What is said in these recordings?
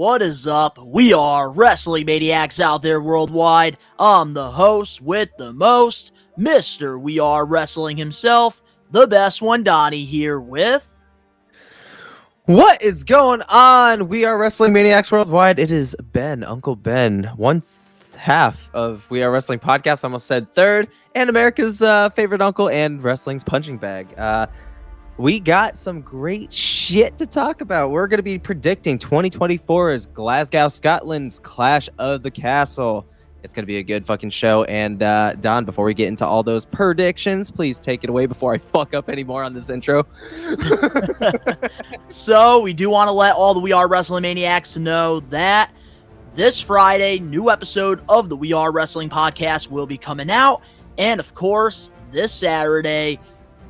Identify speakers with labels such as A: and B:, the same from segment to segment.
A: what is up? We are Wrestling Maniacs out there worldwide. I'm the host with the most, Mr. We Are Wrestling himself, the best one, Donnie, here with...
B: What is going on? We are Wrestling Maniacs Worldwide. It is Ben, Uncle Ben, one half of We Are Wrestling Podcast. I almost said third, and America's favorite uncle and wrestling's punching bag. We got some great shit to talk about. We're going to be predicting 2024's Glasgow, Scotland's Clash of the Castle. It's going to be a good fucking show. And Don, before we get into all those predictions, please take it away before I fuck up any more on this intro.
A: So, we do want to let all the We Are Wrestling Maniacs know that this Friday, new episode of the We Are Wrestling Podcast will be coming out. And, of course, this Saturday,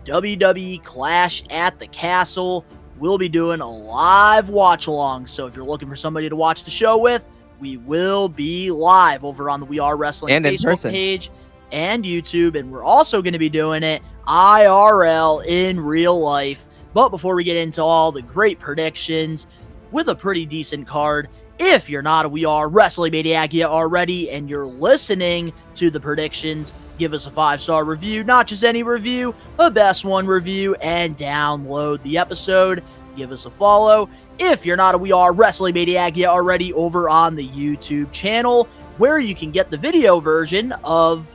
A: WWE Clash at the Castle. We'll be doing a live watch-along. So if you're looking for somebody to watch the show with, we will be live over on the We Are Wrestling
B: and
A: Facebook page and YouTube. And we're also going to be doing it IRL in real life. But before we get into all the great predictions with a pretty decent card, if you're not a We Are Wrestling Maniac yet already and you're listening to the predictions, give us a 5-star review, not just any review, a best one review, and download the episode. Give us a follow. If you're not a We Are Wrestling Maniac yet already, over on the YouTube channel, where you can get the video version of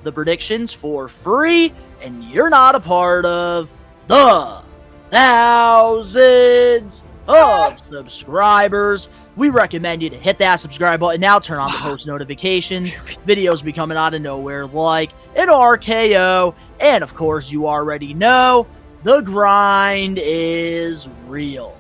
A: the predictions for free, and you're not a part of the thousands of subscribers, we recommend you to hit that subscribe button now, turn on the post notifications. Videos be coming out of nowhere like an RKO. And of course, you already know, the grind is real.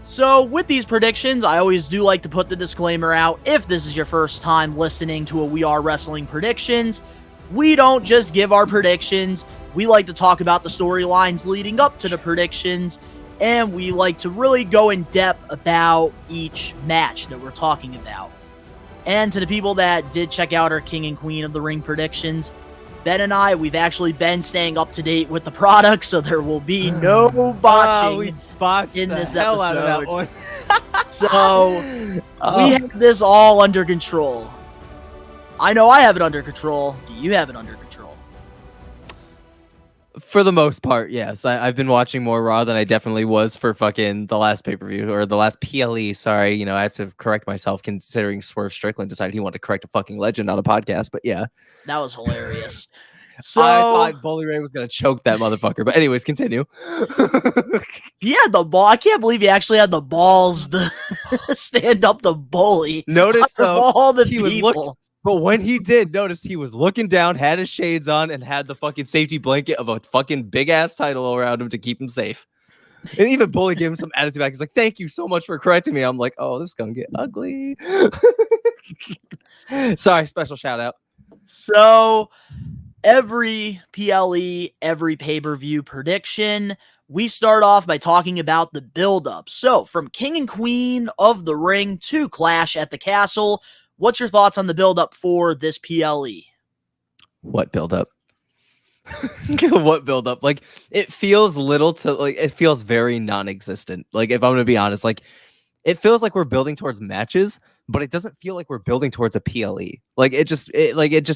A: So with these predictions, I always do like to put the disclaimer out. If this is your first time listening to a We Are Wrestling predictions, we don't just give our predictions. We like to talk about the storylines leading up to the predictions, and we like to really go in depth about each match that we're talking about. And to the people that did check out our King and Queen of the Ring predictions, Ben and I, we've actually been staying up to date with the product, so there will be no botching
B: we botched
A: in
B: the
A: this
B: hell
A: episode.
B: out of that one.
A: So we have this all under control. I know I have it under control. Do you have it under control?
B: For the most part, yes. I've been watching more Raw than I definitely was for fucking the last pay-per-view, or the last PLE, sorry. You know, I have to correct myself considering Swerve Strickland decided he wanted to correct a fucking legend on a podcast, but yeah.
A: That was hilarious. So
B: I thought Bully Ray was going to choke that motherfucker, but anyways, continue.
A: he had the ball. I can't believe he actually had the balls to stand up to Bully.
B: Notice, though,
A: all the
B: he
A: people.
B: was looking... But when he did, notice he was looking down, had his shades on, and had the fucking safety blanket of a fucking big-ass title around him to keep him safe. And even Bully gave him some attitude back. He's like, thank you so much for correcting me. I'm like, oh, this is going to get ugly. Sorry, special shout-out.
A: So, every PLE, every pay-per-view prediction, we start off by talking about the build-up. So, from King and Queen of the Ring to Clash at the Castle, what's your thoughts on the build-up for this PLE?
B: What build-up? What build-up? Like, it feels little to, like, it feels very non-existent. Like, if I'm going to be honest, like, it feels like we're building towards matches, but it doesn't feel like we're building towards a PLE. Like, it just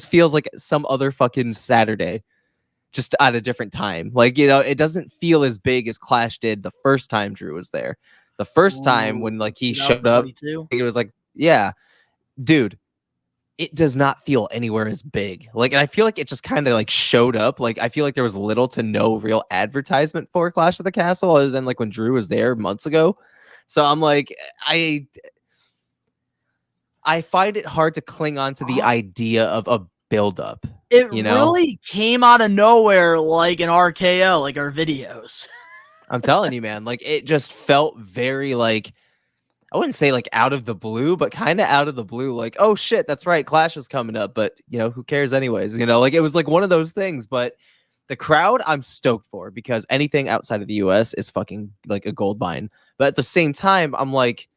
B: feels like some other fucking Saturday, just at a different time. Like, you know, it doesn't feel as big as Clash did the first time Drew was there. The first time when, like, he showed up, it was like, yeah. Dude, it does not feel anywhere as big. Like, and I feel like it just kind of like showed up. Like, I feel like there was little to no real advertisement for Clash of the Castle other than like when Drew was there months ago. So I'm like, I find it hard to cling on to the idea of a build-up.
A: It
B: you know?
A: Really came out of nowhere like an RKO, like our videos.
B: I'm telling you, man, like it just felt very like, I wouldn't say like out of the blue, but kind of out of the blue. Like, oh shit, that's right, Clash is coming up, but you know, who cares anyways? You know, like it was like one of those things. But the crowd, I'm stoked for, because anything outside of the US is fucking like a gold mine. But at the same time, I'm like,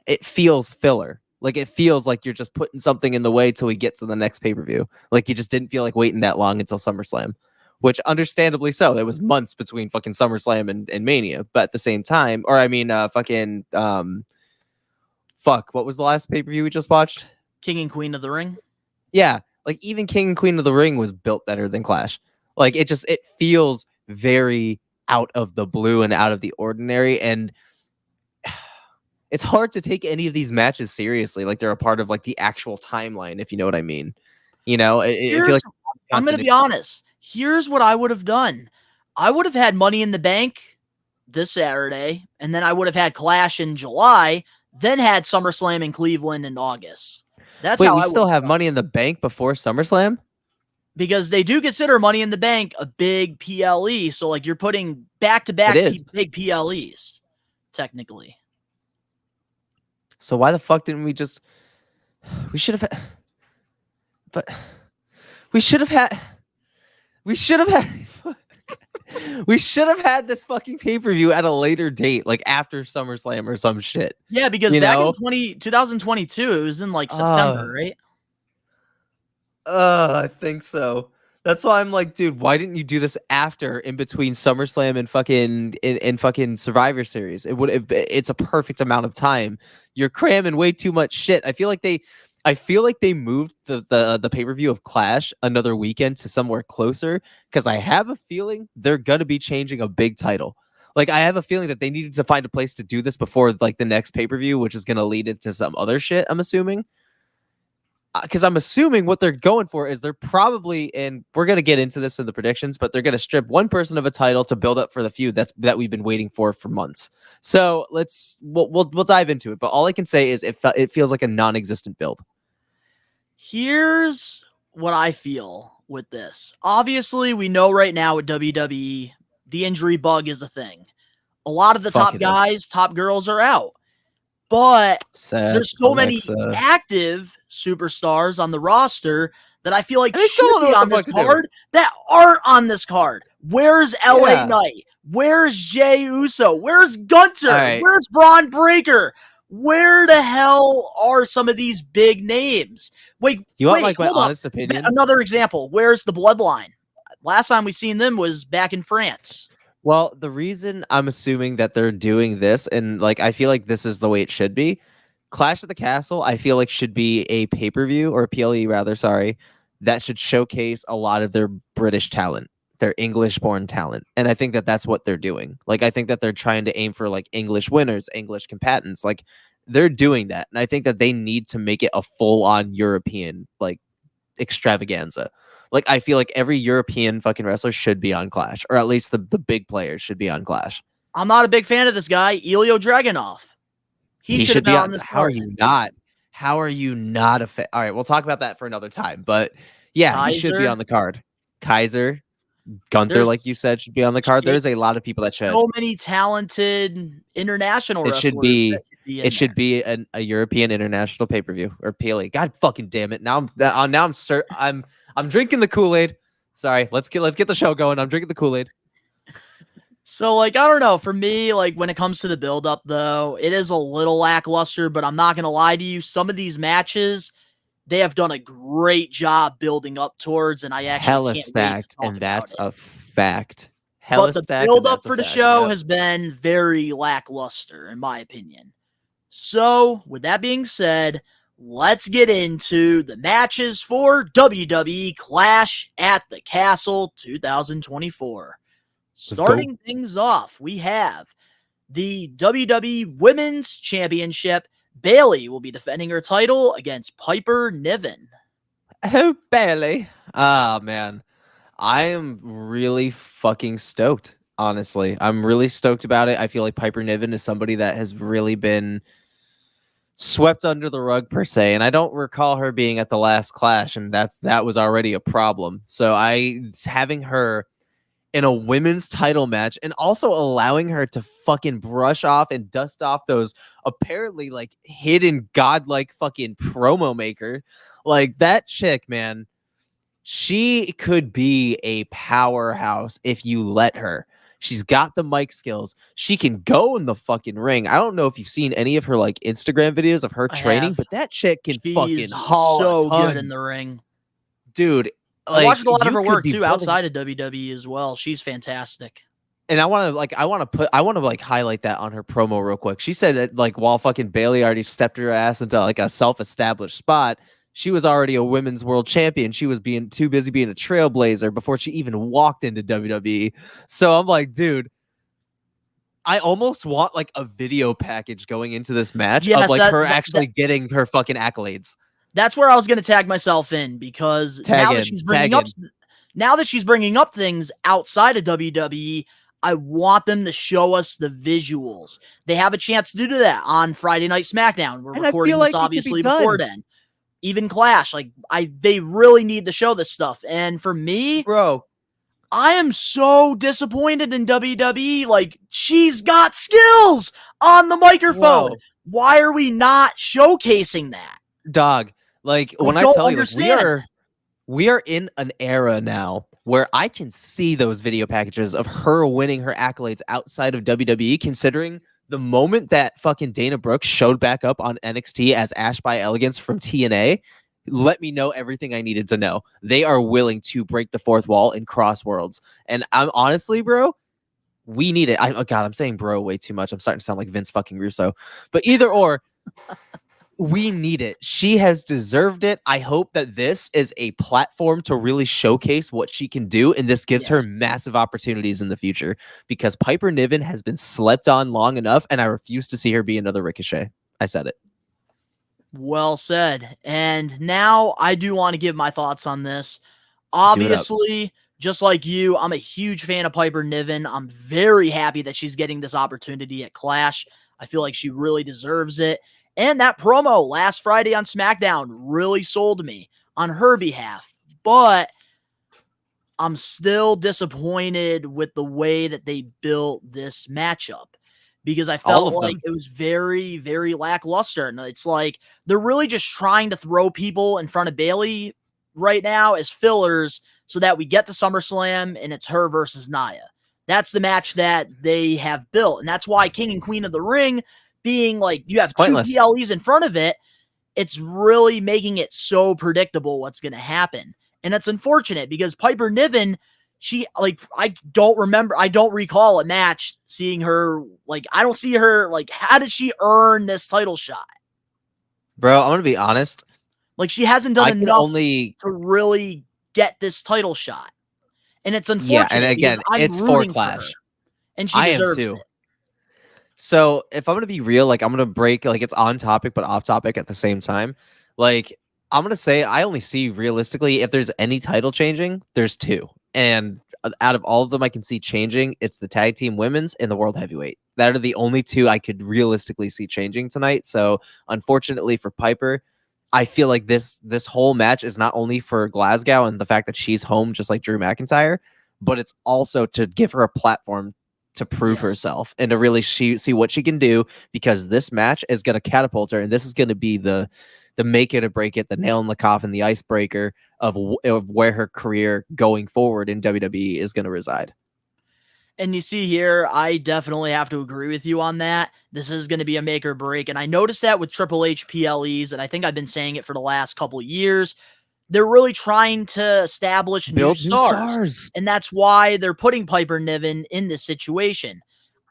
B: it feels filler. Like it feels like you're just putting something in the way till we get to the next pay-per-view. Like you just didn't feel like waiting that long until SummerSlam. which understandably so. It was months between fucking SummerSlam and Mania, but at the same time, or I mean, fuck, what was the last pay-per-view we just watched?
A: King and Queen of the Ring.
B: Yeah, like even King and Queen of the Ring was built better than Clash. Like it feels very out of the blue and out of the ordinary, and it's hard to take any of these matches seriously. Like they're a part of like the actual timeline, if you know what I mean. You know, I feel like
A: I'm going to be honest. Here's what I would have done. I would have had Money in the Bank this Saturday, and then I would have had Clash in July, then had SummerSlam in Cleveland in August. That's
B: Wait,
A: how
B: we
A: I
B: still
A: would
B: have Money in the Bank before SummerSlam?
A: Because they do consider Money in the Bank a big PLE. So, like, you're putting back-to-back big PLEs, technically.
B: So why the fuck didn't we just... We should have... But... We should have had... We should have had... We should have had this fucking pay-per-view at a later date, like after SummerSlam or some shit.
A: Yeah, because back in 2022, it was in like September, right?
B: I think so. That's why I'm like, dude, why didn't you do this after, in between SummerSlam and fucking Survivor Series? It's a perfect amount of time. You're cramming way too much shit. I feel like they moved the pay-per-view of Clash another weekend to somewhere closer, because I have a feeling they're gonna be changing a big title. Like I have a feeling that they needed to find a place to do this before like the next pay-per-view, which is gonna lead into some other shit, I'm assuming. Because I'm assuming what they're going for is they're probably, and we're going to get into this in the predictions, but they're going to strip one person of a title to build up for the feud that we've been waiting for months. So we'll dive into it. But all I can say is it feels like a non-existent build.
A: Here's what I feel with this. Obviously, we know right now with WWE, the injury bug is a thing. A lot of the top guys, top girls are out. But there's so many active superstars on the roster that I feel like should be on this card that aren't on this card. Where's LA Knight? Where's Jey Uso? Where's Gunter? Right. Where's Braun Breaker? Where the hell are some of these big names? Wait,
B: want like my honest opinion?
A: Another example. Where's the Bloodline? Last time we seen them was back in France.
B: Well, the reason I'm assuming that they're doing this, and like I feel like this is the way it should be, Clash at the Castle, I feel like should be a pay-per-view, or a PLE rather, sorry, that should showcase a lot of their British talent, their English-born talent. And I think that that's what they're doing. Like, I think that they're trying to aim for like English winners, English combatants. Like, they're doing that. And I think that they need to make it a full-on European, like, extravaganza. Like, I feel like every European fucking wrestler should be on Clash, or at least the big players should be on Clash.
A: I'm not a big fan of this guy, Ilya Dragunov. He should be on this card.
B: How are you not? How are you not a fan? All right, we'll talk about that for another time. But yeah, Kaiser, he should be on the card. Kaiser, Gunther, like you said, should be on the card. There's a lot of people that should.
A: So many talented international wrestlers.
B: It should be a European international pay-per-view or PLE. God fucking damn it! Now I'm drinking the Kool-Aid. Sorry, let's get the show going. I'm drinking the Kool-Aid.
A: So, like, I don't know. For me, like, when it comes to the build-up, though, it is a little lackluster, but I'm not going to lie to you. Some of these matches, they have done a great job building up towards, and I actually
B: hella
A: can't
B: stacked, and that's a fact.
A: But the build-up for the show has been very lackluster, in my opinion. So, with that being said, let's get into the matches for WWE Clash at the Castle 2024. Starting things off, we have the WWE Women's Championship. Bayley will be defending her title against Piper Niven.
B: Oh, Bayley. Ah, man. I am really fucking stoked, honestly. I'm really stoked about it. I feel like Piper Niven is somebody that has really been swept under the rug, per se, and I don't recall her being at the last Clash, and that was already a problem. So having her in a women's title match, and also allowing her to fucking brush off and dust off those apparently like hidden godlike fucking promo maker. Like, that chick, man, she could be a powerhouse if you let her. She's got the mic skills. She can go in the fucking ring. I don't know if you've seen any of her like Instagram videos of her training, but that chick can fucking haul
A: so good in the ring.
B: Dude,
A: I watched a lot of
B: you
A: her
B: could
A: work
B: be
A: too
B: building.
A: outside of WWE as well. She's fantastic.
B: And I want to like highlight that on her promo real quick. She said that like while fucking Bailey already stepped her ass into like a self-established spot, she was already a women's world champion. She was being too busy being a trailblazer before she even walked into WWE. So I'm like, dude, I almost want like a video package going into this match of
A: Yes,
B: like
A: that,
B: her
A: that,
B: actually getting her fucking accolades.
A: that's where I was going to tag myself in, because now that she's bringing up things outside of WWE, I want them to show us the visuals. They have a chance to do that on Friday Night SmackDown. We're
B: And I
A: recording
B: feel
A: this
B: like it could be
A: obviously before
B: done.
A: then. Even Clash, like they really need to show this stuff. And for me,
B: Bro,
A: I am so disappointed in WWE. Like, she's got skills on the microphone.
B: bro.
A: Why are we not showcasing that?
B: Dog, like when I
A: don't
B: tell you, like
A: understand.
B: we are in an era now where I can see those video packages of her winning her accolades outside of WWE, considering the moment that fucking Dana Brooks showed back up on NXT as Ash by Elegance from TNA, let me know everything I needed to know. They are willing to break the fourth wall and cross worlds. And I'm honestly, bro, we need it. Oh God, I'm saying bro way too much. I'm starting to sound like Vince fucking Russo. But either or, we need it. She has deserved it. I hope that this is a platform to really showcase what she can do, and this gives her massive opportunities in the future, because Piper Niven has been slept on long enough, and I refuse to see her be another Ricochet. I said it.
A: Well said. And now I do want to give my thoughts on this. Obviously, just like you, I'm a huge fan of Piper Niven. I'm very happy that she's getting this opportunity at Clash. I feel like she really deserves it. And that promo last Friday on SmackDown really sold me on her behalf. But I'm still disappointed with the way that they built this matchup, because I felt like it was very, very lackluster. And it's like they're really just trying to throw people in front of Bailey right now as fillers so that we get to SummerSlam and it's her versus Nia. That's the match that they have built. And that's why King and Queen of the Ring being like, you have two PLEs in front of it, it's really making it so predictable what's going to happen. And it's unfortunate because Piper Niven, she, like, I don't recall a match seeing her, like, I don't see her, like, how did she earn this title shot?
B: Bro, I'm going to be honest.
A: Like, she hasn't done enough to really get this title shot. And it's unfortunate. Yeah, and again,
B: it's for Clash.
A: For her, and she deserves it.
B: So if I'm going to be real, like, I'm going to break, like, it's on topic, but off topic at the same time. Like, I'm going to say I only see realistically, if there's any title changing, there's two. And out of all of them I can see changing, it's the tag team women's and the world heavyweight. That are the only two I could realistically see changing tonight. So unfortunately for Piper, I feel like this whole match is not only for Glasgow and the fact that she's home just like Drew McIntyre, but it's also to give her a platform to prove herself and to really see what she can do, because this match is going to catapult her, and this is going to be the make it or break it, the nail in the coffin, the icebreaker of where her career going forward in WWE is going to reside.
A: And you see here, I definitely have to agree with you on that. This is going to be a make or break. And I noticed that with Triple H PLEs, and I think I've been saying it for the last couple of years. They're really trying to establish new stars. And that's why they're putting Piper Niven in this situation.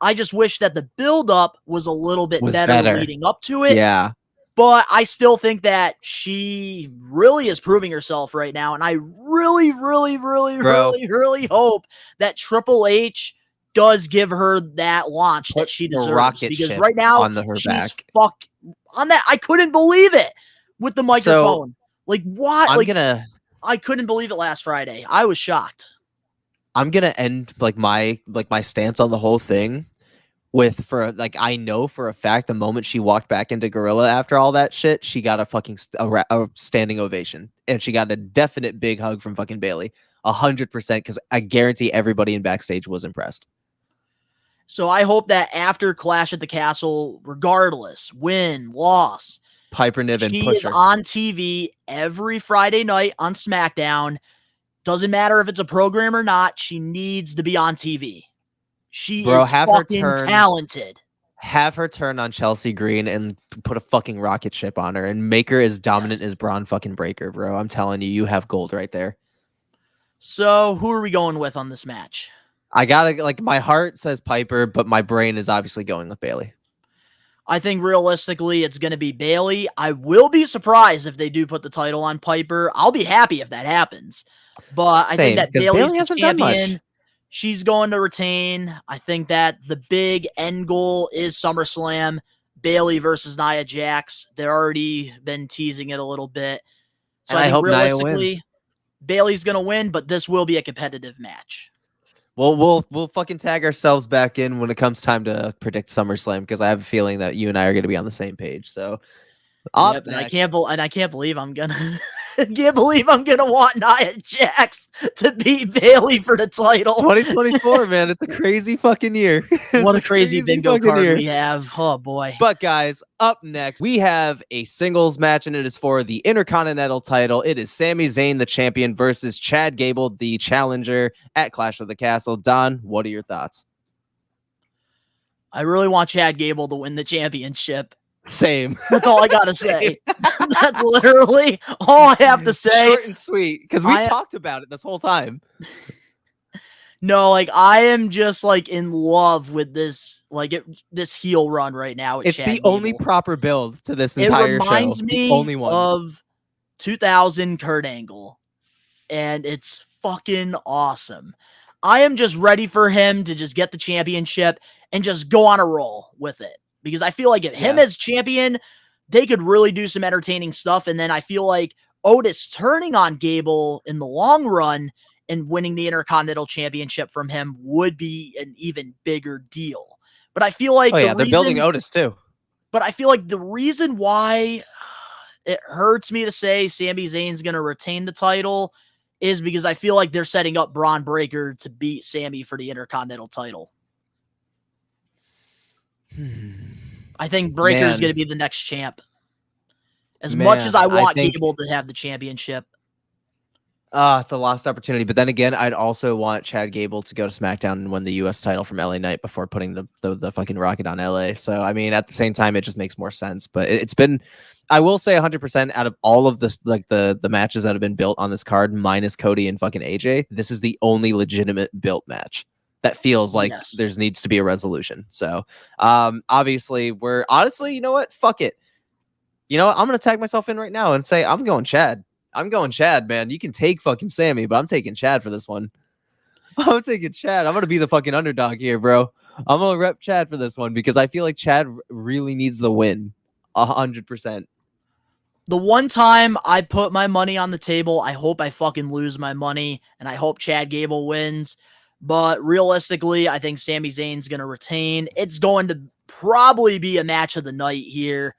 A: I just wish that the build-up was a little bit better leading up to it.
B: Yeah.
A: But I still think that she really is proving herself right now. And I really, really, really, really, really hope that Triple H does give her that launch that she deserves. Because right now, she's on that. I couldn't believe it with the microphone. So, like, what? I couldn't believe it last Friday. I was shocked.
B: I'm going to end my stance on the whole thing I know for a fact the moment she walked back into Gorilla after all that shit, she got a fucking a standing ovation, and she got a definite big hug from fucking Bailey, 100%, because I guarantee everybody in backstage was impressed.
A: So I hope that after Clash at the Castle, regardless, win, loss,
B: Piper Niven,
A: she is on TV every Friday night on SmackDown. Doesn't matter if it's a program or not, she needs to be on TV. She is fucking talented.
B: Have her turn on Chelsea Green and put a fucking rocket ship on her and make her as dominant as Braun fucking Breaker, bro. I'm telling you, you have gold right there.
A: So who are we going with on this match?
B: I gotta like my heart says Piper, but my brain is obviously going with Bailey.
A: I think realistically it's going to be Bailey. I will be surprised if they do put the title on Piper. I'll be happy if that happens. But I think
B: Same,
A: that
B: because
A: Bailey's
B: Bailey
A: the
B: hasn't done
A: champion.
B: much.
A: She's going to retain. I think that the big end goal is SummerSlam. Bailey versus Nia Jax. They've already been teasing it a little bit. So
B: And
A: I
B: I
A: think
B: hope Nia wins.
A: realistically, Bailey's going to win, but this will be a competitive match.
B: Well, we'll fucking tag ourselves back in when it comes time to predict SummerSlam because I have a feeling that you and I are going to be on the same page. So up
A: Yep, and
B: next,
A: I can't believe I'm gonna can't believe I'm gonna want Nia Jax to beat Bailey for the title.
B: 2024, man, it's a crazy fucking year.
A: What
B: It's
A: a crazy bingo
B: fucking
A: card
B: year.
A: we have. Oh boy.
B: But guys, up next, we have a singles match, and it is for the Intercontinental title. It is Sami Zayn, the champion, versus Chad Gable, the challenger, at Clash of the Castle. Don, what are your thoughts?
A: I really want Chad Gable to win the championship.
B: Same.
A: That's all I gotta say. That's literally all I have to say.
B: Short and sweet, because we talked about it this whole time.
A: No, like I am just like in love with this, this heel run right now.
B: It's
A: Chad
B: the
A: Gable.
B: only proper build to this entire show.
A: It reminds me
B: the only one.
A: of 2000 Kurt Angle, and it's fucking awesome. I am just ready for him to just get the championship and just go on a roll with it. Because I feel like if him as champion, they could really do some entertaining stuff. And then I feel like Otis turning on Gable in the long run and winning the Intercontinental Championship from him would be an even bigger deal. But I feel like
B: they're building Otis too.
A: But I feel like the reason why it hurts me to say Sami Zayn's going to retain the title is because I feel like they're setting up Braun Breaker to beat Sami for the Intercontinental title. I think Breaker is going to be the next champ. As much as I want Gable to have the championship.
B: It's a lost opportunity. But then again, I'd also want Chad Gable to go to SmackDown and win the U.S. title from LA Knight before putting the fucking rocket on LA. So, I mean, at the same time, it just makes more sense. But it's been, I will say 100% out of all of this, like the matches that have been built on this card, minus Cody and fucking AJ, this is the only legitimate built match that feels like there needs to be a resolution. So, obviously, we're honestly, you know what? Fuck it. You know what? I'm going to tag myself in right now and say, I'm going Chad. I'm going Chad, man. You can take fucking Sami, but I'm taking Chad for this one. I'm taking Chad. I'm going to be the fucking underdog here, bro. I'm going to rep Chad for this one because I feel like Chad really needs the win 100%.
A: The one time I put my money on the table, I hope I fucking lose my money, and I hope Chad Gable wins. But realistically, I think Sami Zayn's going to retain. It's going to probably be a match of the night here.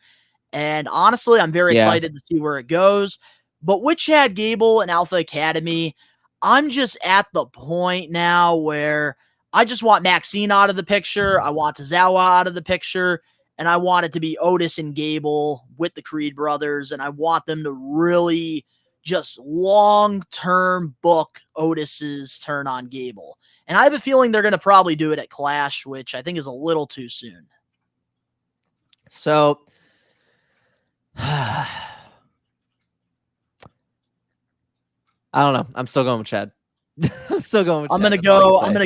A: And honestly, I'm very excited to see where it goes. But with Chad Gable and Alpha Academy, I'm just at the point now where I just want Maxine out of the picture. I want Tozawa out of the picture. And I want it to be Otis and Gable with the Creed brothers. And I want them to really just long-term book Otis's turn on Gable. And I have a feeling they're going to probably do it at Clash, which I think is a little too soon.
B: So, I don't know. I'm still going with Chad. I'm
A: gonna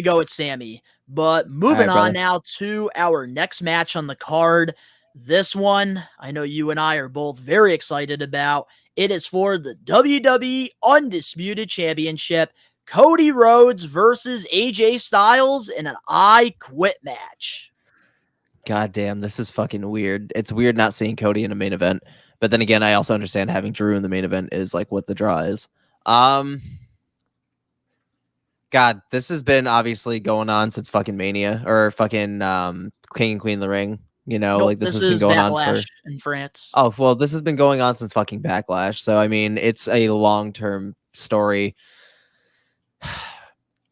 A: go with Sami. But moving on now to our next match on the card. This one, I know you and I are both very excited about. It is for the WWE Undisputed Championship. Cody Rhodes versus AJ Styles in an I Quit match.
B: God damn, this is fucking weird. It's weird not seeing Cody in a main event. But then again, I also understand having Drew in the main event is like what the draw is. God, this has been obviously going on since fucking Mania or fucking King and Queen of the Ring. You know, like this has been going on for
A: in France.
B: Oh, well, this has been going on since fucking Backlash. So I mean, it's a long-term story.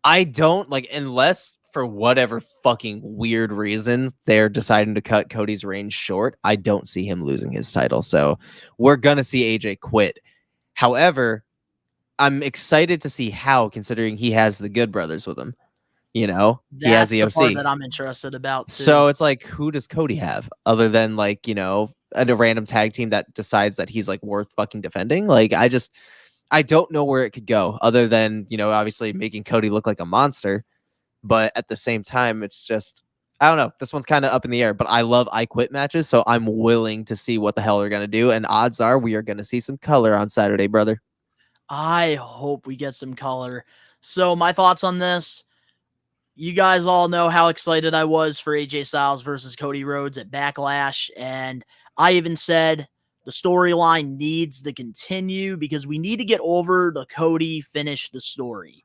B: I don't like unless for whatever fucking weird reason they're deciding to cut Cody's reign short. I don't see him losing his title. So we're gonna see AJ quit. However, I'm excited to see how, considering he has the Good Brothers with him. You know, he has the OC.
A: Part that I'm interested about. Too.
B: So it's like, who does Cody have other than like, you know, a random tag team that decides that he's like worth fucking defending? Like, I I don't know where it could go other than, obviously making Cody look like a monster. But at the same time, it's just, I don't know. This one's kind of up in the air, but I love I Quit matches. So I'm willing to see what the hell they're going to do. And odds are we are going to see some color on Saturday, brother.
A: I hope we get some color. So my thoughts on this, you guys all know how excited I was for AJ Styles versus Cody Rhodes at Backlash. And I even said the storyline needs to continue because we need to get over the Cody finish the story.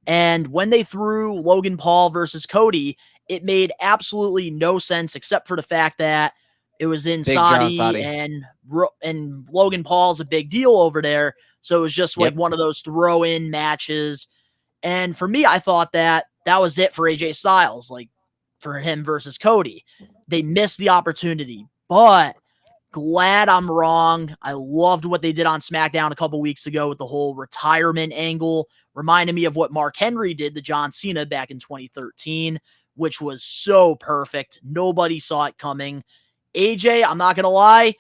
A: And when they threw Logan Paul versus Cody, it made absolutely no sense except for the fact that it was in
B: Big John
A: Saudi
B: Saudi.
A: and Logan Paul's a big deal over there. So it was just like
B: Yep.
A: one of those throw-in matches. And for me, I thought that was it for AJ Styles, like for him versus Cody. They missed the opportunity, but glad I'm wrong. I loved what they did on SmackDown a couple weeks ago with the whole retirement angle. Reminded me of what Mark Henry did to John Cena back in 2013, which was so perfect. Nobody saw it coming. AJ, I'm not going to lie,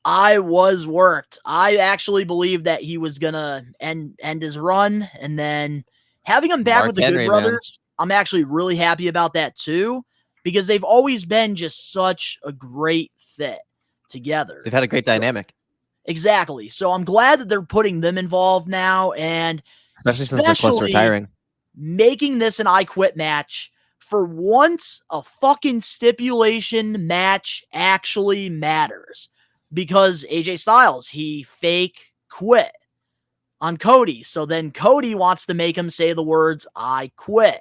A: I was worked. I actually believed that he was going to end his run, and then having him back
B: Mark
A: with the
B: Henry,
A: Good Brothers, I'm actually really happy about that too, because they've always been just such a great fit together.
B: They've had a great dynamic.
A: Exactly. So I'm glad that they're putting them involved now, and
B: Especially since they're close to retiring.
A: making this an I Quit match. For once, a fucking stipulation match actually matters. Because AJ Styles, he fake quit on Cody. So then Cody wants to make him say the words, I quit.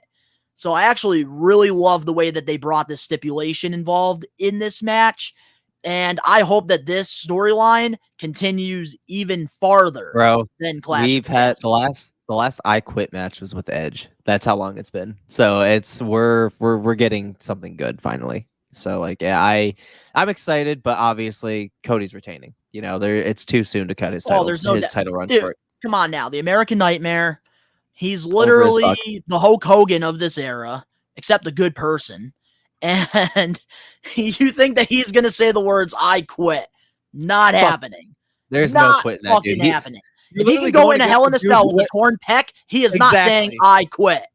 A: So I actually really love the way that they brought this stipulation involved in this match. And I hope that this storyline continues even farther than Clash.
B: We've had the last I Quit match was with Edge. That's how long it's been. So we're getting something good finally. So I'm excited, but obviously Cody's retaining. It's too soon to cut his title.
A: There's no
B: his title run
A: Dude,
B: short.
A: Come on now, the American Nightmare. He's literally the Hulk Hogan of this era, except a good person. And you think that he's gonna say the words "I quit"? Not happening.
B: There's
A: not
B: no quitting that dude.
A: Happening. If he can go into Hell in a Cell with a torn pec, he is not saying "I quit."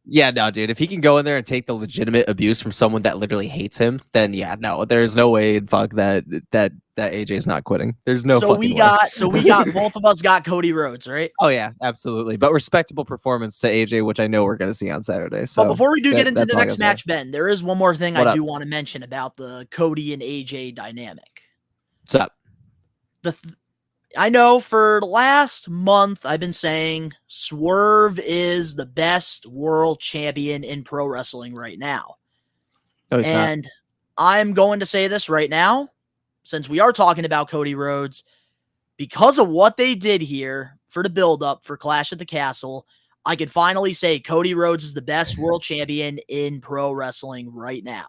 B: Yeah, no, dude. If he can go in there and take the legitimate abuse from someone that literally hates him, then yeah, no, there's no way in fuck that AJ's not quitting. There's no fucking way.
A: Both of us got Cody Rhodes, right?
B: Oh yeah, absolutely. But respectable performance to AJ, which I know we're gonna see on Saturday. So
A: but before we do get into the next match, Ben, there is one more thing I do want to mention about the Cody and AJ dynamic.
B: What's up?
A: I know for the last month I've been saying Swerve is the best world champion in pro wrestling right now.
B: No, he's
A: and
B: not.
A: I'm going to say this right now, since we are talking about Cody Rhodes, because of what they did here for the build-up for Clash at the Castle, I could finally say Cody Rhodes is the best world champion in pro wrestling right now.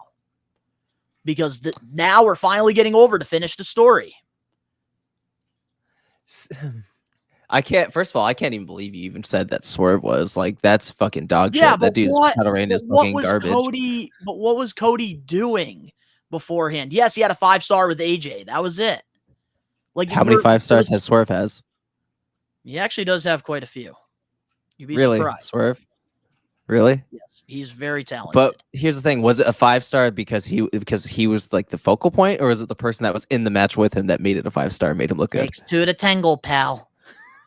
A: Because now we're finally getting over to finish the story.
B: First of all, I can't even believe you even said that Swerve was like, that's fucking dog shit.
A: But
B: that dude's title reign is fucking garbage.
A: But what was Cody doing beforehand? Yes, he had a 5-star with AJ. That was it. Like,
B: how many 5 stars has Swerve has?
A: He actually does have quite a few. You'd be
B: really
A: surprised.
B: Swerve? Really?
A: Yes, he's very talented.
B: But here's the thing: was it a 5-star because he was like the focal point, or is it the person that was in the match with him that made it a 5-star, made him look good?
A: Takes 2 to tango, pal.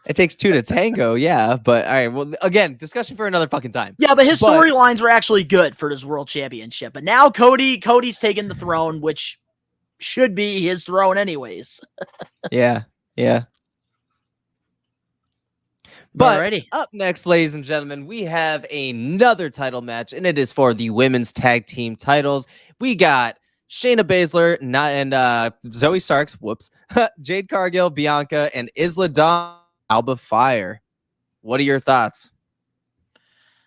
B: It takes 2 to tango, yeah. But all right, well, again, discussion for another fucking time.
A: Yeah, but his storylines were actually good for his world championship. But now Cody's taken the throne, which should be his throne anyways.
B: Yeah. But
A: alrighty.
B: Up next, ladies and gentlemen, we have another title match, and it is for the women's tag team titles. We got Shayna Baszler and Zoe Starks, Jade Cargill, Bianca, and Isla Dawn, Alba Fire. What are your thoughts?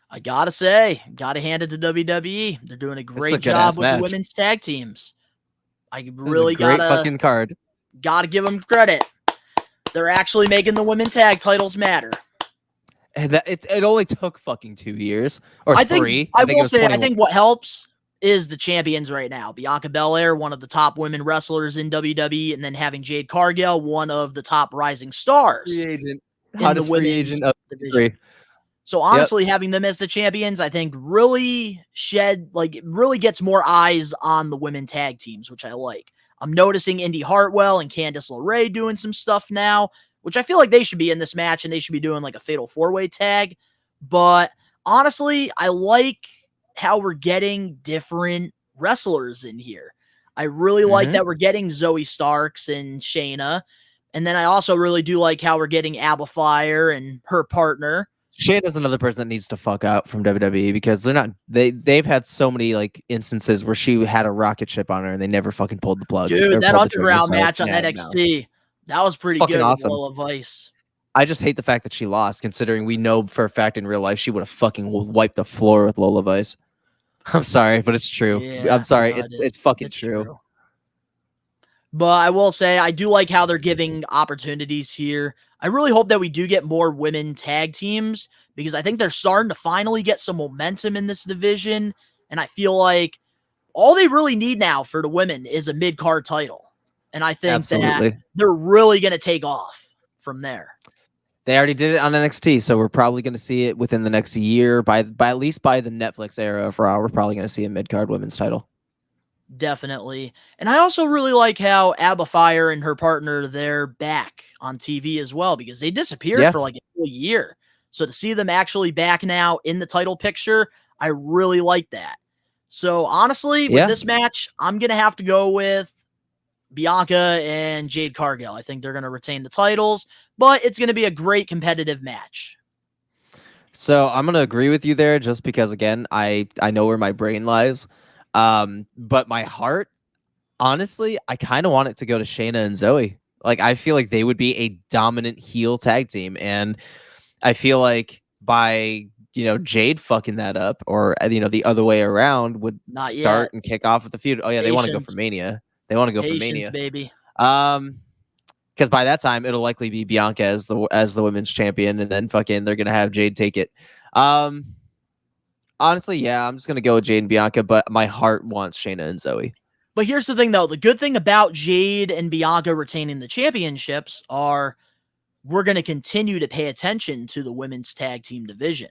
A: I gotta say, gotta hand it to WWE. They're doing a great job with the women's tag teams. I really gotta
B: fucking card.
A: Gotta give them credit. They're actually making the women tag titles matter.
B: It only took fucking 2 years or 3.
A: I think what helps is the champions right now. Bianca Belair, one of the top women wrestlers in WWE, and then having Jade Cargill, one of the top rising stars.
B: Free agent.
A: in the
B: Hottest free
A: women's
B: agent of
A: division.
B: three.
A: So honestly, having them as the champions, I think really really gets more eyes on the women tag teams, which I like. I'm noticing Indy Hartwell and Candice LeRae doing some stuff now, which I feel like they should be in this match and they should be doing like a fatal 4-way tag. But honestly, I like how we're getting different wrestlers in here. I really like that we're getting Zoe Starks and Shayna. And then I also really do like how we're getting Abba Fire and her partner.
B: Shayna's another person that needs to fuck out from WWE because they've had so many like instances where she had a rocket ship on her and they never fucking pulled the plug.
A: Dude, that underground match on NXT, that was pretty
B: fucking
A: good
B: awesome.
A: with Lola Vice.
B: I just hate the fact that she lost, considering we know for a fact in real life she would have fucking wiped the floor with Lola Vice. I'm sorry, but it's true.
A: Yeah,
B: I'm sorry,
A: no,
B: it's fucking true.
A: But I will say, I do like how they're giving opportunities here. I really hope that we do get more women tag teams because I think they're starting to finally get some momentum in this division. And I feel like all they really need now for the women is a mid-card title. And I think that they're really going to take off from there.
B: They already did it on NXT, so we're probably going to see it within the next year. By at least by the Netflix era of Raw, we're probably going to see a mid-card women's title.
A: Definitely. And I also really like how Abba Fire and her partner, they're back on TV as well because they disappeared for like a full year. So to see them actually back now in the title picture, I really like that. So honestly, with this match, I'm going to have to go with Bianca and Jade Cargill. I think they're going to retain the titles, but it's going to be a great competitive match.
B: So I'm going to agree with you there just because, again, I know where my brain lies. But my heart, honestly, I kind of want it to go to Shayna and Zoe. Like, I feel like they would be a dominant heel tag team. And I feel like by, Jade fucking that up or, the other way around would start and kick off with the feud. Oh, yeah, they want to go for Mania. They want to go for Mania,
A: baby.
B: Because by that time it'll likely be Bianca as the women's champion, and then fucking they're gonna have Jade take it. Honestly, yeah, I'm just gonna go with Jade and Bianca, but my heart wants Shayna and Zoe.
A: But here's the thing, though: the good thing about Jade and Bianca retaining the championships are we're gonna continue to pay attention to the women's tag team division.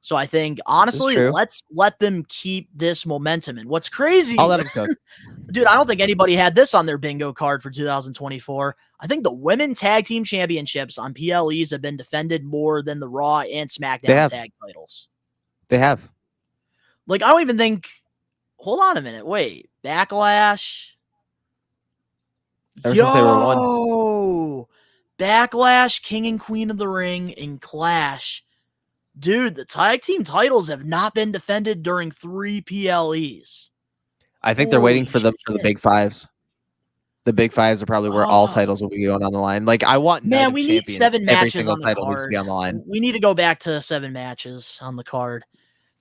A: So I think, honestly, let's let them keep this momentum. And what's crazy,
B: I'll let them cook.
A: Dude, I don't think anybody had this on their bingo card for 2024. I think the women tag team championships on PLEs have been defended more than the Raw and SmackDown tag titles.
B: They have.
A: Like, I don't even think... Hold on a minute. Wait. Backlash?
B: Ever since they were one.
A: Backlash, King and Queen of the Ring, and Clash. Dude, the tag team titles have not been defended during 3 PLEs.
B: I think they're waiting for the Big Fives. The Big Fives are probably where all titles will be going on the line. Like, I want
A: we need 7 matches on the
B: title
A: card.
B: Needs to be on the line.
A: We need to go back to 7 matches on the card.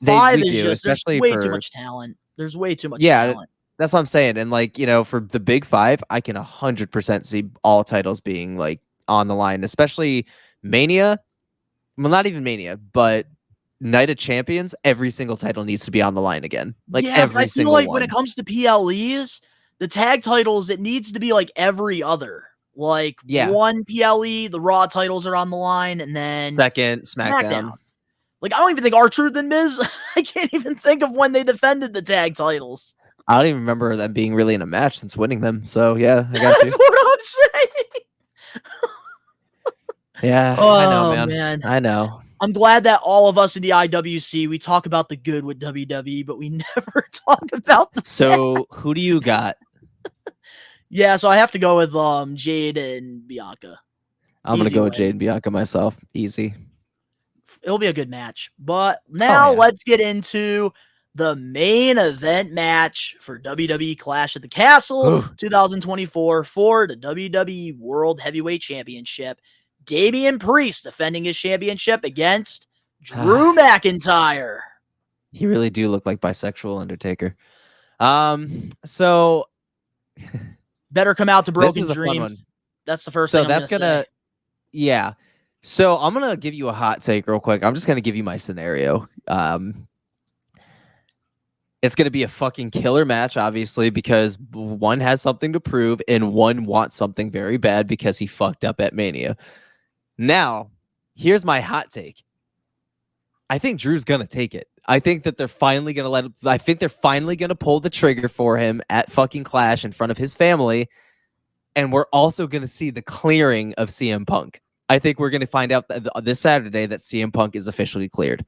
B: We
A: 5 is
B: do,
A: just
B: especially
A: there's way too much talent. There's way too much talent.
B: That's what I'm saying. And like, for the Big Five, I can 100% see all titles being like on the line, especially Mania. Well, not even Mania, but Night of Champions, every single title needs to be on the line again. Like every single one. I feel like
A: when it comes to PLEs, the tag titles, it needs to be like every other. Like one PLE, the Raw titles are on the line, and then
B: second SmackDown.
A: Like, I don't even think R-Truth and Miz, I can't even think of when they defended the tag titles.
B: I don't even remember them being really in a match since winning them. So yeah, I got
A: That's what I'm saying.
B: Yeah, I know, man. I know.
A: I'm glad that all of us in the IWC, we talk about the good with WWE, but we never talk about the
B: So who do you got?
A: Yeah, so I have to go with Jade and Bianca.
B: I'm going to go with Jade and Bianca myself. Easy.
A: It'll be a good match. But now let's get into the main event match for WWE Clash at the Castle 2024 for the WWE World Heavyweight Championship. Damian Priest defending his championship against Drew McIntyre.
B: He really do look like bisexual Undertaker. So
A: better come out to Broken Dreams. That's the first thing I'm gonna
B: say. So I'm gonna give you a hot take real quick. I'm just gonna give you my scenario. It's gonna be a fucking killer match, obviously, because one has something to prove and one wants something very bad because he fucked up at Mania. Now, Here's my hot take. I think Drew's gonna take it. I think that they're finally gonna let him. I think they're finally gonna pull the trigger for him at fucking Clash in front of his family, and we're also gonna see the clearing of CM Punk. I think we're gonna find out that this Saturday that CM Punk is officially cleared.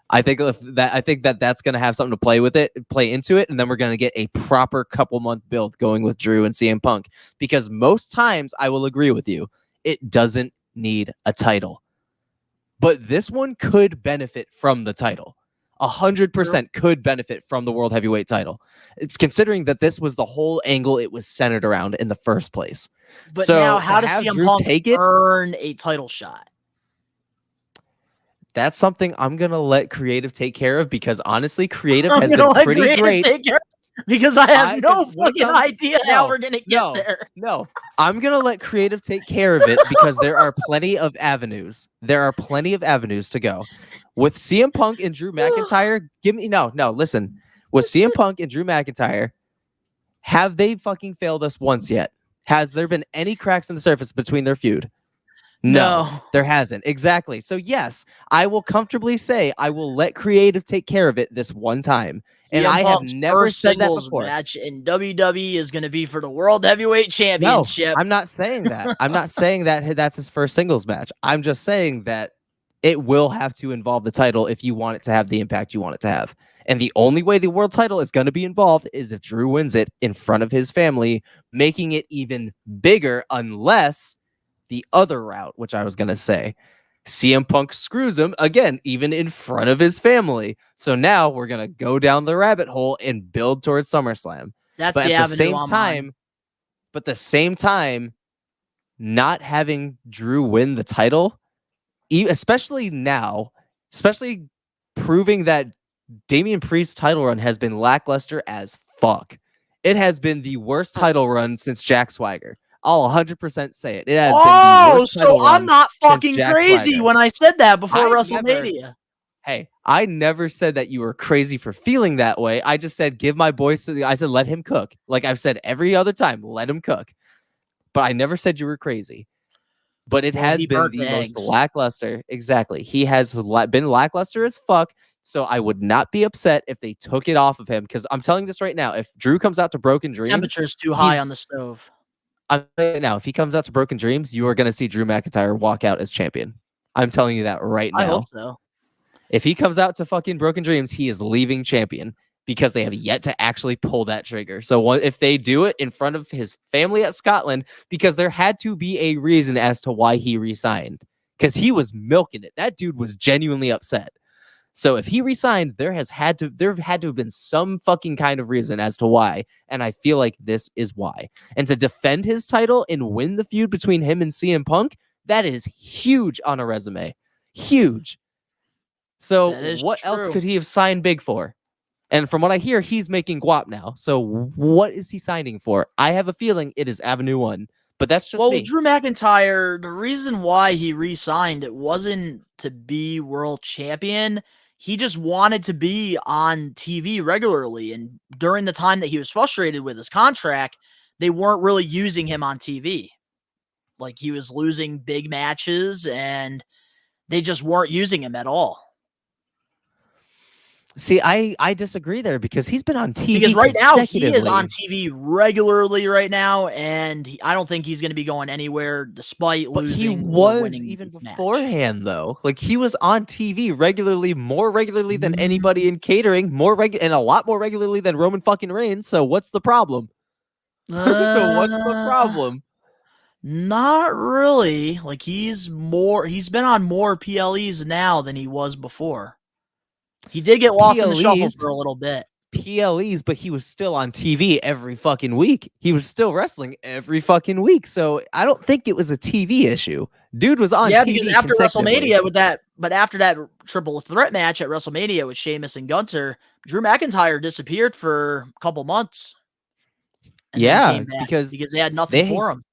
B: I think that that's gonna have something to play into it, and then we're gonna get a proper couple month build going with Drew and CM Punk. Because most times, I will agree with you, it doesn't need a title. But this one could benefit from the title. 100% could benefit from the World Heavyweight title. It's considering that this was the whole angle it was centered around in the first place.
A: But
B: so
A: now, how does CM
B: Drew
A: Punk
B: take it?
A: earn a title shot?
B: That's something I'm going to let Creative take care of because honestly, Creative has been pretty great.
A: Because I have no fucking idea how we're going to get there.
B: No, I'm going to let Creative take care of it because there are plenty of avenues. There are plenty of avenues to go. With CM Punk and Drew McIntyre, listen. With CM Punk and Drew McIntyre, have they fucking failed us once yet? Has there been any cracks in the surface between their feud? No, there hasn't. Exactly. So yes, I will comfortably say I will let Creative take care of it this one time. And I have never said that before.
A: Match in WWE is going to be for the World Heavyweight Championship.
B: No, I'm not saying that. I'm not saying that that's his first singles match. I'm just saying that it will have to involve the title if you want it to have the impact you want it to have. And the only way the world title is going to be involved is if Drew wins it in front of his family, making it even bigger unless the other route, which I was going to say, CM Punk screws him again, even in front of his family. So now we're going to go down the rabbit hole and build towards SummerSlam.
A: That's the avenue I'm on.
B: But at the same time, not having Drew win the title, especially now, especially proving that Damian Priest's title run has been lackluster as fuck. It has been the worst title run since Jack Swagger. I'll 100% say it. It has been the worst title run.
A: I'm not fucking crazy
B: Swagger.
A: When I said that before WrestleMania.
B: I never said that you were crazy for feeling that way. I just said, give my boy. I said, let him cook. Like I've said every other time, let him cook. But I never said you were crazy. But it has been the most lackluster. Exactly. He has been lackluster as fuck. So I would not be upset if they took it off of him. Because I'm telling you this right now. If Drew comes out to Broken Dreams.
A: Temperature's too high on the stove.
B: I'm telling you now, if he comes out to Broken Dreams, you are going to see Drew McIntyre walk out as champion. I'm telling you that right now.
A: I hope so.
B: If he comes out to fucking Broken Dreams, he is leaving champion because they have yet to actually pull that trigger. So if they do it in front of his family at Scotland, because there had to be a reason as to why he resigned, because he was milking it. That dude was genuinely upset. So if he resigned, there had to have been some fucking kind of reason as to why. And I feel like this is why. And to defend his title and win the feud between him and CM Punk, that is huge on a resume. Huge. So what else could he have signed big for? And from what I hear, he's making guap now. So what is he signing for? I have a feeling it is Avenue 1. But that's just me.
A: Drew McIntyre, the reason why he re-signed, it wasn't to be world champion. He just wanted to be on TV regularly. And during the time that he was frustrated with his contract, they weren't really using him on TV. Like, he was losing big matches, and they just weren't using him at all.
B: See, I disagree there because he's been on TV.
A: Because right now he is on TV regularly right now, and I don't think he's going to be going anywhere despite losing.
B: He was even beforehand though. Like he was on TV regularly, more regularly than anybody in catering, and a lot more regularly than Roman fucking Reigns. So what's the problem? So what's the problem?
A: Not really. Like he's been on more PLEs now than he was before. He did get lost in the shuffle for a little bit.
B: PLEs, but he was still on TV every fucking week. He was still wrestling every fucking week. So I don't think it was a TV issue. Dude was on TV.
A: Yeah, because after WrestleMania after that triple threat match at WrestleMania with Sheamus and Gunther, Drew McIntyre disappeared for a couple months.
B: Yeah, because
A: they had nothing for him.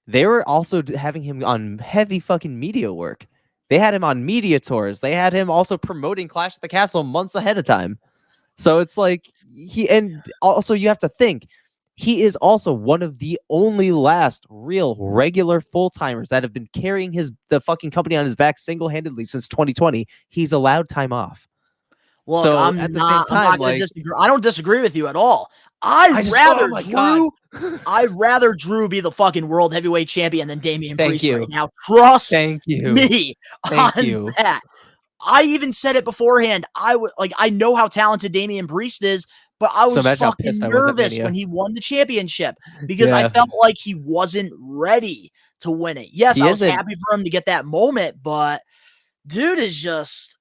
B: They were also having him on heavy fucking media work. They had him on media tours. They had him also promoting Clash at the Castle months ahead of time. So it's like and also you have to think he is also one of the only last real regular full-timers that have been carrying the fucking company on his back single-handedly since 2020. He's allowed time off.
A: Look,
B: So at the same
A: I'm
B: time,
A: not going to
B: like,
A: disagree. I don't disagree with you at all.
B: oh my God.
A: I'd rather Drew be the fucking world heavyweight champion than Damian
B: Thank
A: Priest right
B: you.
A: now. Trust
B: Thank you.
A: me
B: Thank
A: on
B: you.
A: that. I even said it beforehand. I know how talented Damian Priest is, but I
B: So
A: was
B: imagine how
A: fucking
B: pissed I was at
A: nervous
B: Mania.
A: when he won the championship because I
B: Yeah.
A: felt like he wasn't ready to win it. Yes,
B: He
A: I was
B: isn't.
A: happy for him to get that moment, but dude is just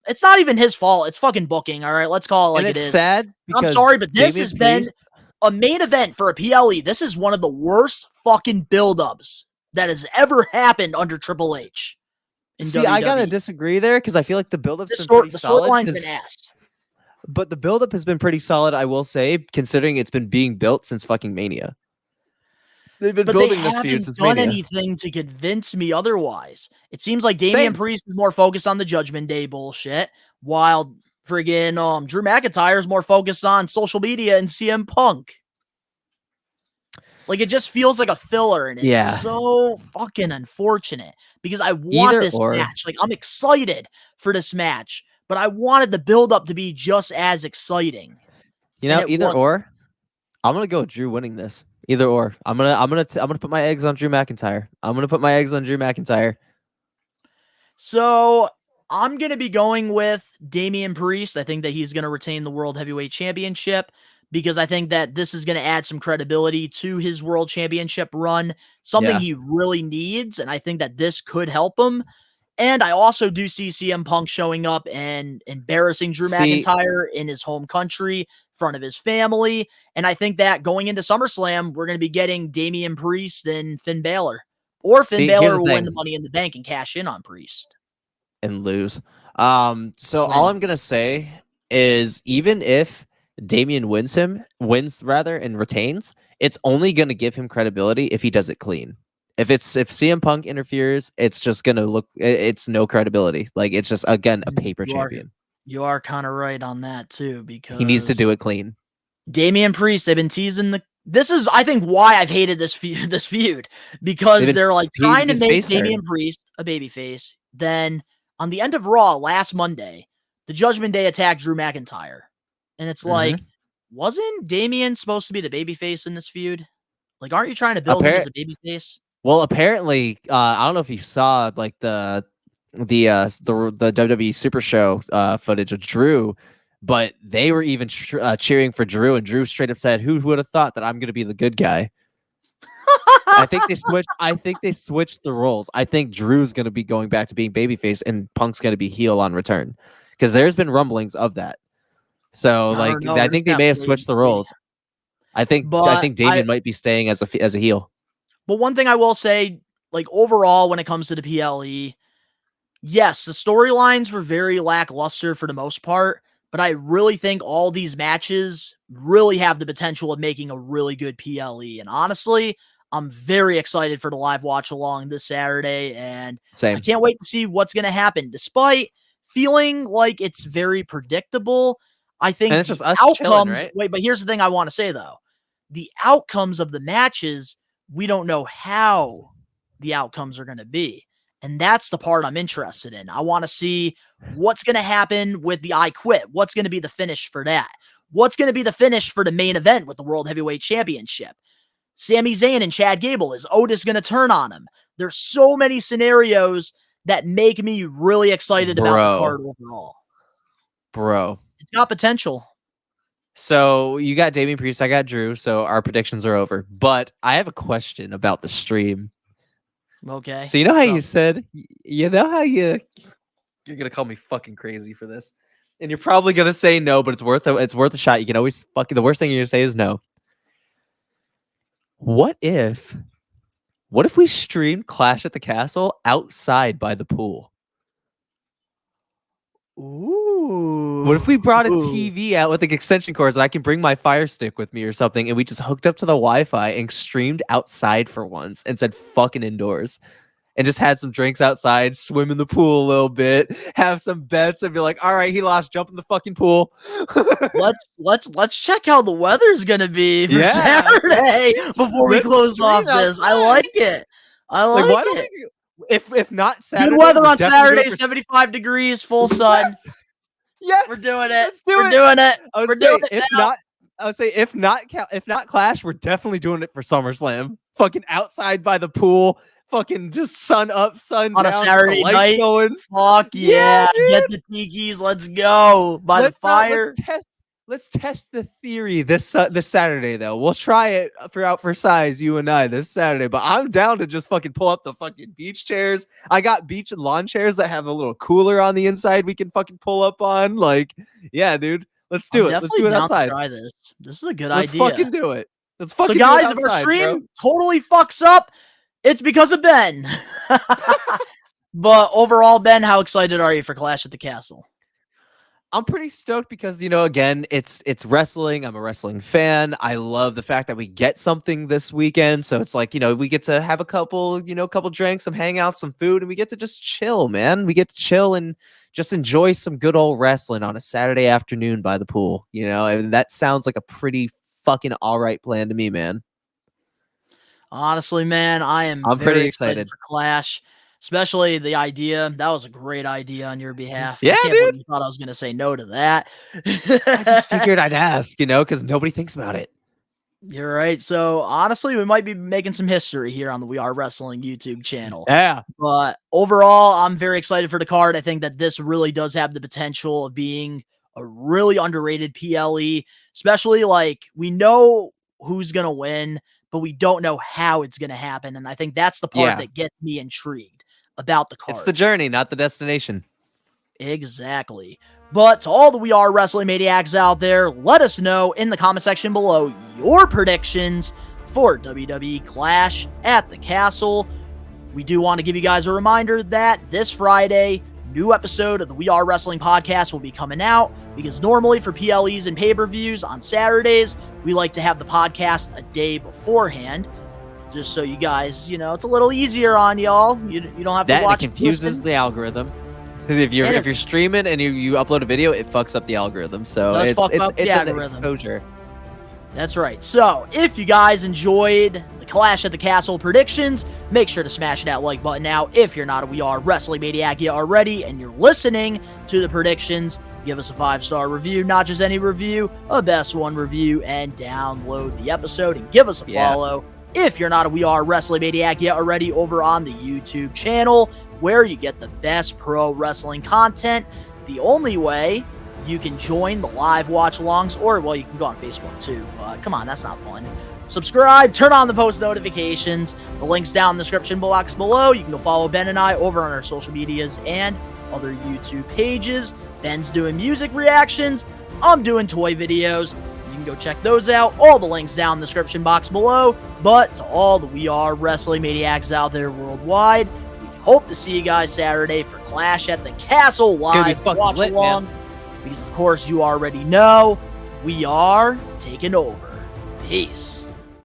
A: it's not even his fault. It's fucking booking, all right? Let's call it like
B: And
A: it
B: it's
A: is.
B: sad
A: I'm
B: because
A: sorry, but this
B: Damian
A: has been
B: Priest,
A: a main event for a PLE. This is one of the worst fucking buildups that has ever happened under Triple H in
B: see,
A: WWE.
B: I gotta disagree there because I feel like the buildup's
A: The
B: been pretty solid.
A: storyline's been ass.
B: But the buildup has been pretty solid, I will say, considering it's been being built since fucking Mania. They've been
A: But they
B: building this feud
A: haven't
B: since
A: done
B: Mania.
A: anything to convince me otherwise. It seems like Damian
B: Same.
A: Priest is more focused on the Judgment Day bullshit, while friggin' Drew McIntyre is more focused on social media and CM Punk. Like, it just feels like a filler, and it's so fucking unfortunate because I want
B: Either
A: this
B: or.
A: match. Like, I'm excited for this match, but I wanted the build-up to be just as exciting.
B: You know,
A: and it
B: either
A: wasn't.
B: or. I'm gonna go with Drew winning this. Either or. I'm gonna put my eggs on Drew McIntyre.
A: So I'm going to be going with Damian Priest. I think that he's going to retain the World Heavyweight Championship because I think that this is going to add some credibility to his World Championship run, something he really needs. And I think that this could help him. And I also do see CM Punk showing up and embarrassing Drew McIntyre in his home country, in front of his family. And I think that going into SummerSlam, we're going to be getting Damian Priest and Finn Balor. Or Finn Balor will win the Money in the Bank and cash in on Priest.
B: And lose. So all I'm going to say is even if Damian wins and retains, it's only going to give him credibility if he does it clean. If CM Punk interferes, it's just going to look, it's no credibility. Like, it's just, again, a paper champion.
A: You are kind of right on that, too, because
B: he needs to do it clean.
A: Damian Priest, they've been teasing this is, I think, why I've hated this feud, because they're like trying to make Damian Priest a babyface. Then on the end of Raw last Monday, the Judgment Day attacked Drew McIntyre. And it's like, wasn't Damian supposed to be the babyface in this feud? Like, aren't you trying to build him as a babyface?
B: Well, apparently, I don't know if you saw like the WWE Super Show footage of Drew, but they were even cheering for Drew, and Drew straight up said, "Who would have thought that I'm going to be the good guy?" I think they switched the roles. I think Drew's going to be going back to being babyface, and Punk's going to be heel on return, because there's been rumblings of that. So, I think they may have switched the roles. I think Damian might be staying as a heel.
A: But one thing I will say, like, overall, when it comes to the PLE, yes, the storylines were very lackluster for the most part, but I really think all these matches really have the potential of making a really good PLE. And honestly, I'm very excited for the live watch along this Saturday, and I can't wait to see what's going to happen. Despite feeling like it's very predictable, I think
B: it's just us
A: outcomes.
B: chilling, right?
A: Wait, but here's the thing I want to say, though. The outcomes of the matches, we don't know how the outcomes are going to be. And that's the part I'm interested in. I want to see what's going to happen with the I Quit. What's going to be the finish for that? What's going to be the finish for the main event with the World Heavyweight Championship? Sami Zayn and Chad Gable. Is Otis going to turn on him? There's so many scenarios that make me really excited about the card overall.
B: Bro.
A: It's got potential.
B: So you got Damian Priest, I got Drew, so our predictions are over. But I have a question about the stream.
A: Okay.
B: So you know how you said, you're gonna call me fucking crazy for this, and you're probably gonna say no, but it's worth a shot. You can always the worst thing you're gonna say is no. What if we streamed Clash at the Castle outside by the pool?
A: Ooh.
B: What if we brought a TV out with like extension cords and I can bring my Fire Stick with me or something, and we just hooked up to the Wi-Fi and streamed outside for once and said fucking indoors? and just had some drinks outside, swim in the pool a little bit, have some bets, and be like, all right, he lost, jump in the fucking pool.
A: let's check how the weather's gonna be for
B: Yeah.
A: Saturday before we
B: Let's
A: close off
B: stream
A: this. I
B: outside.
A: like it. I like
B: Why don't
A: it.
B: we do, if not Saturday,
A: Good weather
B: we're
A: on
B: definitely doing
A: Saturday,
B: it for
A: 75 degrees, full sun.
B: Yes,
A: We're doing it.
B: let's do
A: We're
B: it.
A: doing it.
B: I would
A: We're
B: say,
A: doing it
B: if
A: now.
B: not, I would say if not Clash, we're definitely doing it for SummerSlam. Fucking outside by the pool, fucking just sun up, sun
A: On a
B: down,
A: Saturday
B: the lights
A: night?
B: going.
A: Fuck yeah.
B: dude.
A: Get the tikis. Let's go. By the fire.
B: Let's test the theory this Saturday though. We'll try it for size, you and I, this Saturday. But I'm down to just fucking pull up the fucking beach chairs. I got beach and lawn chairs that have a little cooler on the inside we can fucking pull up on. Like, yeah, dude. Let's do it. Let's do it
A: down
B: outside.
A: to try this. This is a good
B: Let's
A: idea.
B: fucking do it. Let's fucking
A: So guys,
B: do it
A: if our
B: outside,
A: stream
B: bro.
A: totally fucks up, it's because of Ben. But overall, Ben, how excited are you for Clash at the Castle?
B: I'm pretty stoked because, again, it's wrestling. I'm a wrestling fan. I love the fact that we get something this weekend. So it's like, we get to have a couple drinks, some hangouts, some food, and we get to just chill, man. We get to chill and just enjoy some good old wrestling on a Saturday afternoon by the pool, and that sounds like a pretty fucking all right plan to me, man.
A: Honestly, man, I'm very
B: pretty excited
A: for Clash. Especially the idea. That was a great idea on your behalf.
B: Yeah,
A: I can't
B: dude.
A: believe you thought I was going to say no to that.
B: I just figured I'd ask, because nobody thinks about it.
A: You're right. So, honestly, we might be making some history here on the We Are Wrestling YouTube channel.
B: Yeah.
A: But overall, I'm very excited for the card. I think that this really does have the potential of being a really underrated PLE, especially we know who's going to win, but we don't know how it's going to happen. And I think that's the part that gets me intrigued about the card.
B: It's the journey, not the destination.
A: Exactly. But to all the We Are Wrestling Maniacs out there, let us know in the comment section below your predictions for WWE Clash at the Castle. We do want to give you guys a reminder that this Friday, new episode of the We Are Wrestling podcast will be coming out, because normally for PLEs and pay-per-views on Saturdays, we like to have the podcast a day beforehand. Just so you guys, it's a little easier on y'all. You don't have to watch.
B: That confuses the algorithm. Because if you're streaming and you upload a video, it fucks up the algorithm. So it's an exposure.
A: That's right. So if you guys enjoyed the Clash at the Castle predictions, make sure to smash that like button now. If you're not a We Are Wrestling Maniac yet already and you're listening to the predictions, give us a 5-star review, not just any review, a best one review, and download the episode and give us a follow. If you're not a We Are Wrestling Maniac yet already over on the YouTube channel, where you get the best pro wrestling content, the only way you can join the live watch-alongs, or, well, you can go on Facebook too, but come on, that's not fun. Subscribe, turn on the post notifications. The link's down in the description box below. You can go follow Ben and I over on our social medias and other YouTube pages. Ben's doing music reactions. I'm doing toy videos. You can go check those out. All the links down in the description box below. But to all the We Are Wrestling Maniacs out there worldwide, we hope to see you guys Saturday for Clash at the Castle live watch along. Because of course you already know, we are taking over. Peace.